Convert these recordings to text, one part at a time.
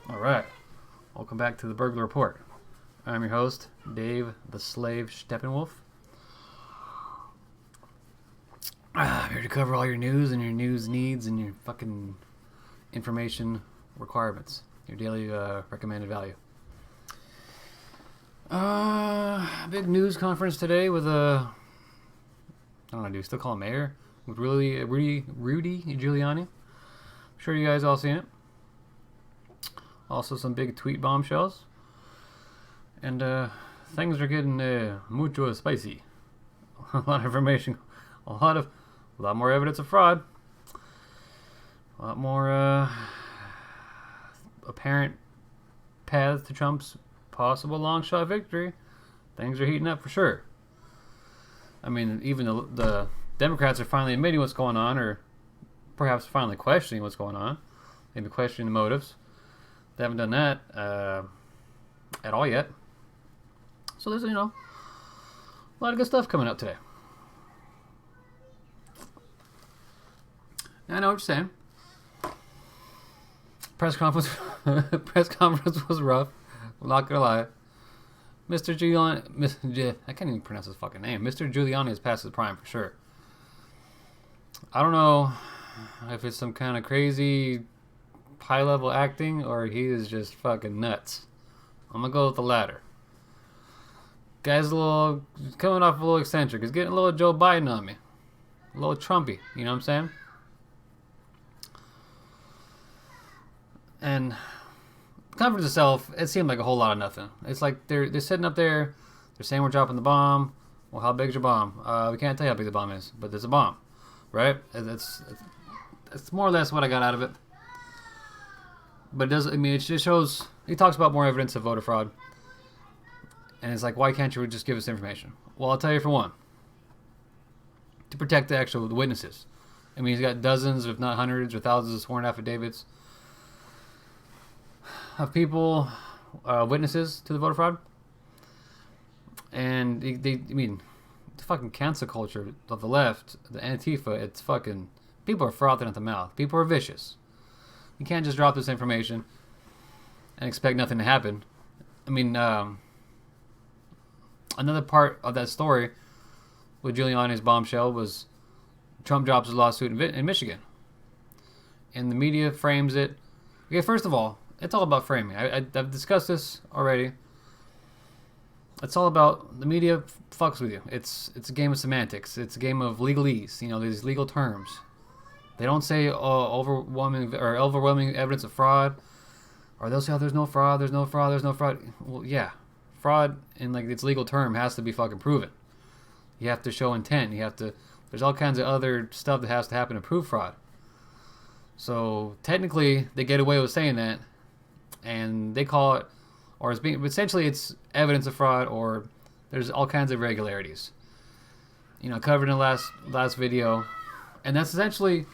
All right. Welcome back to the Burglar Report. I'm your host, Dave the Slave Steppenwolf. I'm here to cover all your news and your news needs and your fucking information requirements. Your daily recommended value. Big news conference today with I don't know, do you still call him mayor? With Rudy Giuliani. I'm sure you guys all seen it. Also some big tweet bombshells. And things are getting mucho spicy. A lot of information. A lot more evidence of fraud. A lot more apparent paths to Trump's possible long shot victory. Things are heating up for sure. I mean, even the Democrats are finally admitting what's going on, or perhaps finally questioning what's going on. Maybe questioning the motives. They haven't done that at all yet. So there's, a lot of good stuff coming up today. I know what you're saying. Press conference was rough. I'm not gonna lie. Mr. Giuliani, I can't even pronounce his fucking name. Mr. Giuliani has passed his prime for sure. I don't know if it's some kind of crazy high-level acting or he is just fucking nuts. I'm gonna go with the latter. Guy's coming off a little eccentric. He's getting a little Joe Biden on me. A little Trumpy, you know what I'm saying? And the conference itself, it seemed like a whole lot of nothing. It's like they're sitting up there, they're saying we're dropping the bomb. Well, how big's your bomb? We can't tell you how big the bomb is, but there's a bomb, right? It's more or less what I got out of it. But it does. I mean, it just shows. He talks about more evidence of voter fraud, and it's like, why can't you just give us information? Well, I'll tell you for one, to protect the witnesses. I mean, he's got dozens, if not hundreds or thousands, of sworn affidavits of people, witnesses to the voter fraud, and the fucking cancel culture of the left, the Antifa, it's fucking people are frothing at the mouth. People are vicious. You can't just drop this information and expect nothing to happen. I mean, another part of that story with Giuliani's bombshell was Trump drops his lawsuit in Michigan. And the media frames it. Okay, first of all, it's all about framing. I've discussed this already. It's all about the media fucks with you. It's a game of semantics. It's a game of legalese. These legal terms. They don't say overwhelming evidence of fraud, or they'll say, "Oh, there's no fraud, there's no fraud, there's no fraud." Well, yeah, fraud in its legal term has to be fucking proven. You have to show intent. There's all kinds of other stuff that has to happen to prove fraud. So technically, they get away with saying that, and they call it, or essentially it's evidence of fraud, or there's all kinds of irregularities. Covered in the last video, and that's essentially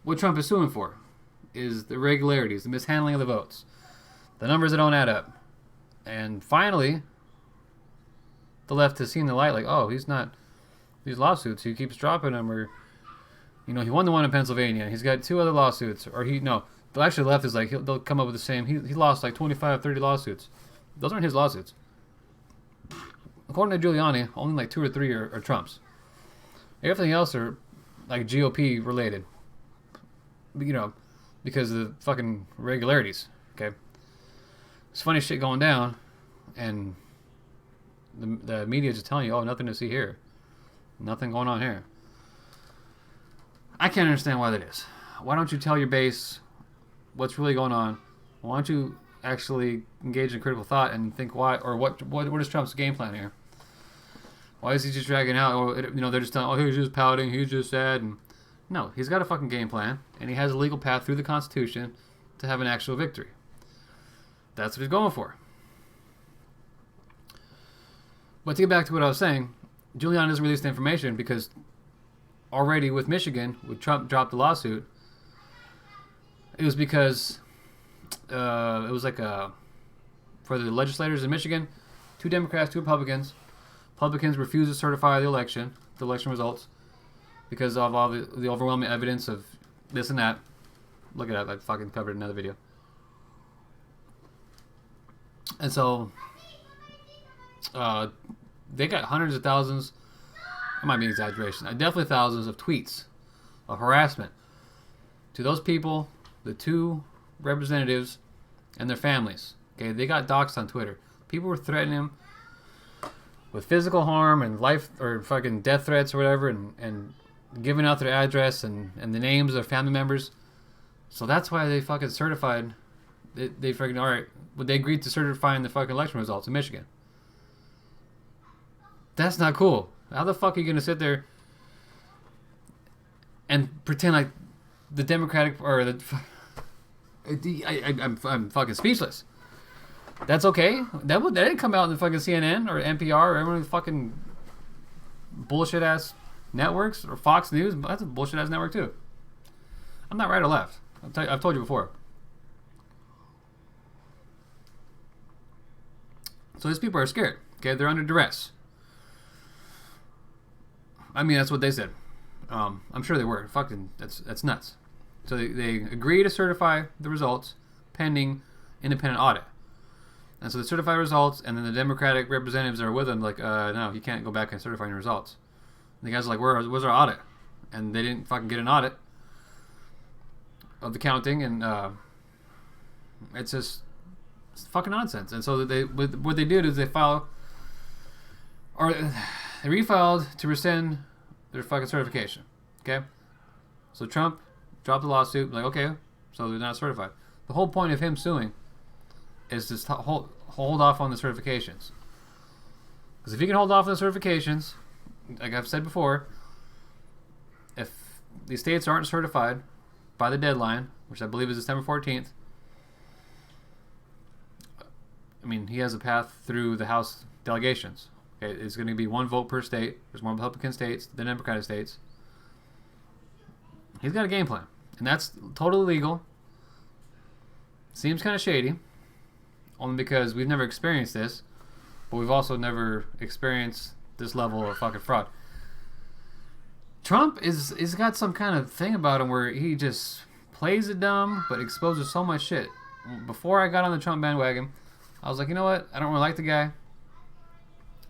what Trump is suing for, is the irregularities, the mishandling of the votes, the numbers that don't add up. And finally, the left has seen the light, like, oh, he's not, these lawsuits, he keeps dropping them, or, he won the one in Pennsylvania, he's got 2 other lawsuits, or actually the left is like, they'll come up with the same, he lost like 25, 30 lawsuits. Those aren't his lawsuits. According to Giuliani, only like 2 or 3 are Trump's. Everything else are like GOP related. Because of the fucking irregularities. Okay, it's funny shit going down, and the media just telling you, oh, nothing to see here, nothing going on here. I can't understand why that is. Why don't you tell your base what's really going on? Why don't you actually engage in critical thought and think why, or what is Trump's game plan here? Why is he just dragging out? Or they're just telling, oh, he's just pouting, he's just sad, and no, he's got a fucking game plan, and he has a legal path through the Constitution to have an actual victory. That's what he's going for. But to get back to what I was saying, Giuliani doesn't release the information because already with Michigan, when Trump dropped the lawsuit, it was because it was like for the legislators in Michigan, 2 Democrats, 2 Republicans. Republicans refused to certify the election results, because of all the overwhelming evidence of this and that. Look it up. I fucking covered another video. And so they got hundreds of thousands. It might be an exaggeration. Definitely thousands of tweets of harassment to those people, the two representatives, and their families. Okay, they got doxxed on Twitter. People were threatening them with physical harm and life or fucking death threats or whatever, and giving out their address and the names of their family members. So that's why they fucking certified. They fucking, alright, but they agreed to certifying the fucking election results in Michigan. That's not cool. How the fuck are you gonna sit there and pretend like the Democratic or I'm fucking speechless. That's okay. That didn't come out in the fucking CNN or NPR or every fucking bullshit ass networks or Fox News. That's a bullshit ass network too. I'm not right or left. I've told you before. So these people are scared. Okay, they're under duress. I mean, that's what they said. I'm sure they were. Fucking, that's nuts. So they agree to certify the results pending independent audit. And so they certify results, and then the Democratic representatives are with them, like, no, you can't go back and certify your results. And the guys are like, where's our audit? And they didn't fucking get an audit of the counting, and it's fucking nonsense. And so what they did is they refiled to rescind their fucking certification. Okay? So Trump dropped the lawsuit, like, okay, so they're not certified. The whole point of him suing is to hold off on the certifications. Because if you can hold off on the certifications, like I've said before, if the states aren't certified by the deadline, which I believe is December 14th, I mean, he has a path through the House delegations. Okay, it's going to be one vote per state. There's more Republican states than Democratic states. He's got a game plan, and that's totally legal. Seems kind of shady, only because we've never experienced this, but we've also never experienced this level of fucking fraud. Trump is got some kind of thing about him where he just plays it dumb, but exposes so much shit. Before I got on the Trump bandwagon, I was like, you know what? I don't really like the guy,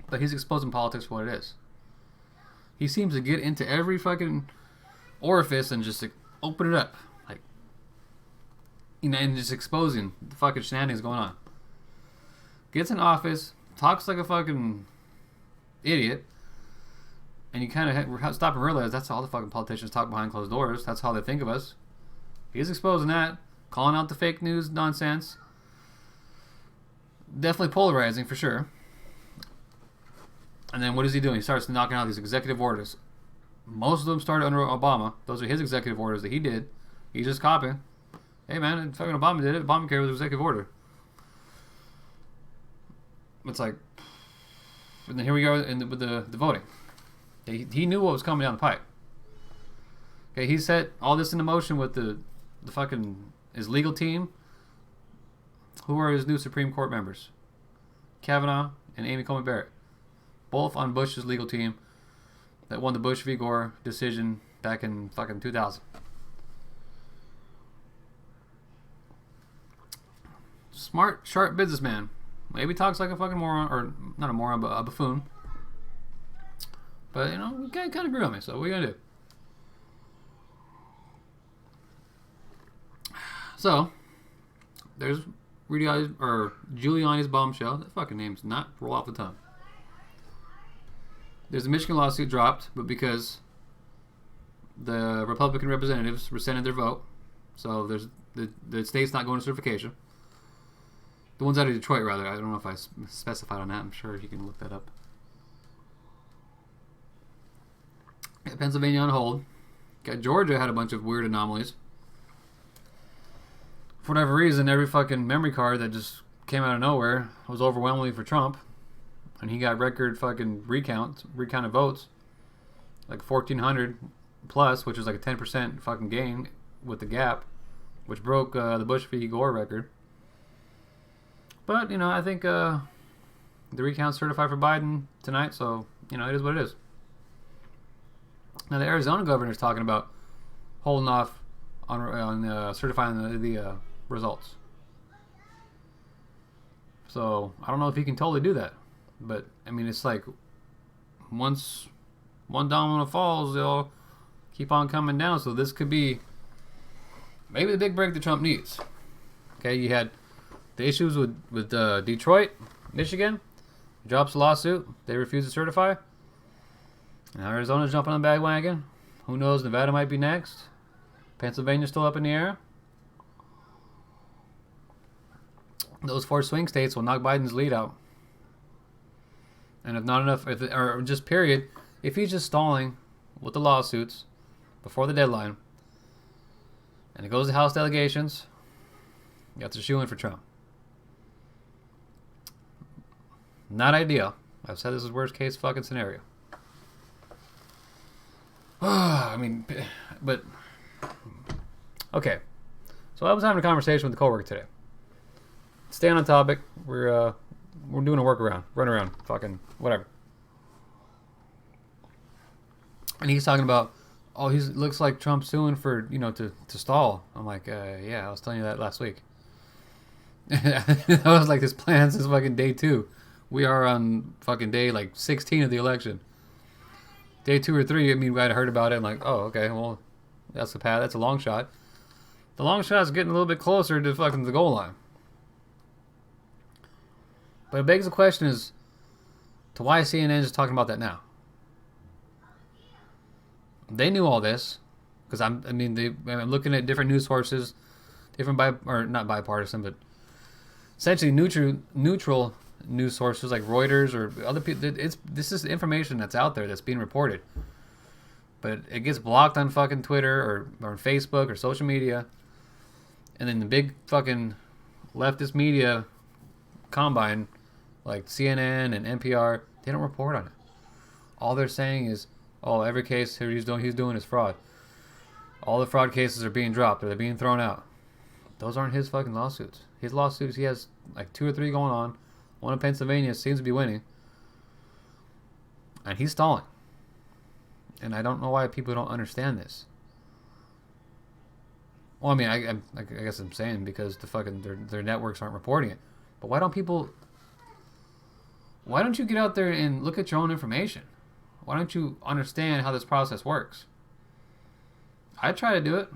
but he's exposing politics for what it is. He seems to get into every fucking orifice and just like, open it up, like, you know, and just exposing the fucking shenanigans going on. Gets in office, talks like a fucking idiot, and you kind of stop and realize that's all the fucking politicians talk behind closed doors. That's how they think of us. He's exposing that, calling out the fake news nonsense. Definitely polarizing for sure. And then what is he doing? He starts knocking out these executive orders. Most of them started under Obama. Those are his executive orders that he did. He's just copying. Hey man, fucking Obama did it. Obamacare was an executive order. It's like, and then here we go with the voting. He knew what was coming down the pipe. Okay, he set all this into motion with the fucking his legal team. Who are his new Supreme Court members? Kavanaugh and Amy Coney Barrett, both on Bush's legal team that won the Bush v. Gore decision back in fucking 2000. Smart, sharp businessman. Maybe talks like a fucking moron, or not a moron, but a buffoon. But, you know, he kind of grew on me, so what are you going to do? So, there's Rudy Giuliani's bombshell. That fucking name's not roll off the tongue. There's a Michigan lawsuit dropped, but because the Republican representatives rescinded their vote, so there's the state's not going to certification. The ones out of Detroit, rather. I don't know if I specified on that. I'm sure you can look that up. Pennsylvania on hold. Got Georgia had a bunch of weird anomalies. For whatever reason, every fucking memory card that just came out of nowhere was overwhelmingly for Trump. And he got record fucking recounted votes. Like 1,400 plus, which is like a 10% fucking gain with the gap, which broke the Bush v. Gore record. But, you know, I think the recount's certified for Biden tonight, so, you know, it is what it is. Now, the Arizona governor's talking about holding off on certifying the results. So I don't know if he can totally do that. But I mean, it's like once one domino falls, they'll keep on coming down. So this could be maybe the big break that Trump needs. Okay, you had the issues with Detroit, Michigan. He drops a lawsuit. They refuse to certify. Now Arizona's jumping on the bandwagon. Who knows? Nevada might be next. Pennsylvania's still up in the air. Those 4 swing states will knock Biden's lead out. And if not enough, or just period, if he's just stalling with the lawsuits before the deadline, and it goes to House delegations, that's a shoo-in for Trump. Not ideal. I've said this is worst case fucking scenario. I mean, but okay. So I was having a conversation with a coworker today. Staying on topic, we're doing a workaround, run around, fucking whatever. And he's talking about, oh, he looks like Trump's suing for, to stall. I'm like, yeah, I was telling you that last week. I was like, his plans is fucking day 2. We are on fucking day like 16 of the election. Day 2 or 3, I mean, we had heard about it. I'm like, oh, okay, well, that's the path. That's a long shot. The long shot's getting a little bit closer to fucking the goal line. But it begs the question is, to why CNN is talking about that now? They knew all this, because I'm looking at different news sources, different not bipartisan, but essentially neutral news sources like Reuters or other people. This is information that's out there that's being reported, but it gets blocked on fucking Twitter or on Facebook or social media, and then the big fucking leftist media combine like CNN and NPR, they don't report on it. All they're saying is, oh, every case he's doing is fraud. All the fraud cases are being dropped or they're being thrown out. Those aren't his fucking lawsuits. His lawsuits, he has like 2 or 3 going on. One in Pennsylvania seems to be winning. And he's stalling. And I don't know why people don't understand this. Well, I mean, I guess I'm saying because the fucking their networks aren't reporting it. But why don't you get out there and look at your own information? Why don't you understand how this process works? I try to do it.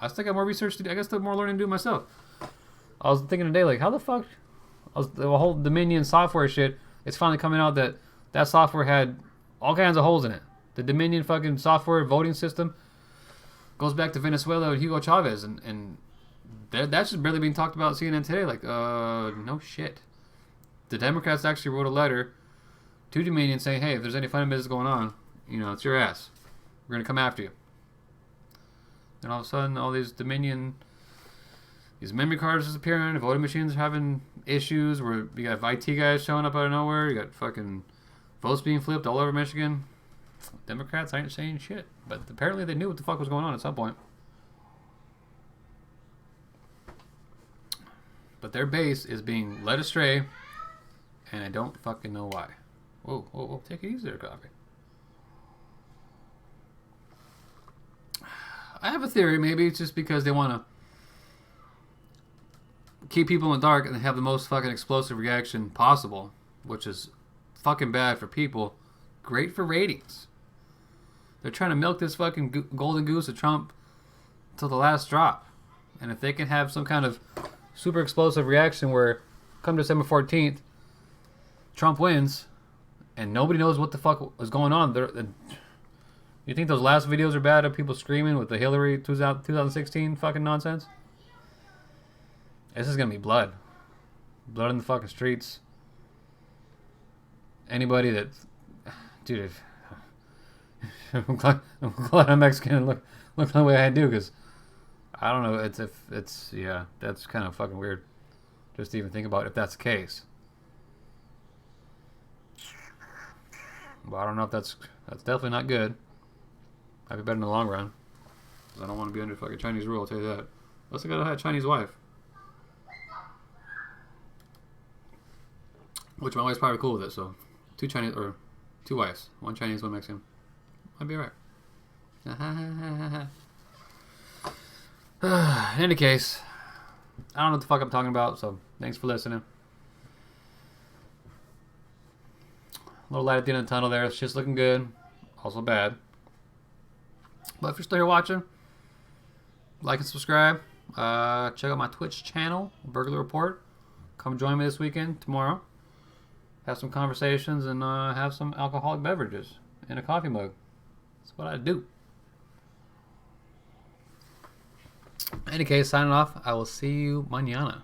I still got more research to do. I guess still more learning to do myself. I was thinking today, like, how the fuck... the whole Dominion software shit, it's finally coming out that software had all kinds of holes in it. The Dominion fucking software voting system goes back to Venezuela with Hugo Chavez, and that's just barely being talked about on CNN today. Like, no shit. The Democrats actually wrote a letter to Dominion saying, hey, if there's any funny business going on, it's your ass. We're going to come after you. And all of a sudden, all these Dominion... these memory cards disappearing, the voting machines are having issues where you got IT guys showing up out of nowhere, you got fucking votes being flipped all over Michigan. Democrats aren't saying shit, but apparently they knew what the fuck was going on at some point. But their base is being led astray, and I don't fucking know why. Whoa, take it easy there, coffee. I have a theory, maybe it's just because they want to keep people in the dark and have the most fucking explosive reaction possible, which is fucking bad for people, great for ratings. They're trying to milk this fucking golden goose of Trump till the last drop. And if they can have some kind of super explosive reaction where come December 14th, Trump wins and nobody knows what the fuck is going on. You think those last videos are bad of people screaming with the Hillary 2016 fucking nonsense? This is going to be blood. Blood in the fucking streets. Anybody that... Dude, I'm glad I'm Mexican and look the way I do, because I don't know, yeah, that's kind of fucking weird just to even think about if that's the case. But I don't know if that's definitely not good. Might be better in the long run, because I don't want to be under fucking Chinese rule, I'll tell you that. Unless I gotta have a Chinese wife. Which my wife's probably cool with it, so 2 Chinese, or 2 wives. 1 Chinese, 1 Mexican. I'd be alright. In any case, I don't know what the fuck I'm talking about, so thanks for listening. little light at the end of the tunnel there. Shit's looking good. Also bad. But if you're still here watching, like and subscribe. Check out my Twitch channel, Burglar Report. Come join me this weekend, tomorrow. Have some conversations and have some alcoholic beverages in a coffee mug. That's what I do. In any case, signing off. I will see you mañana.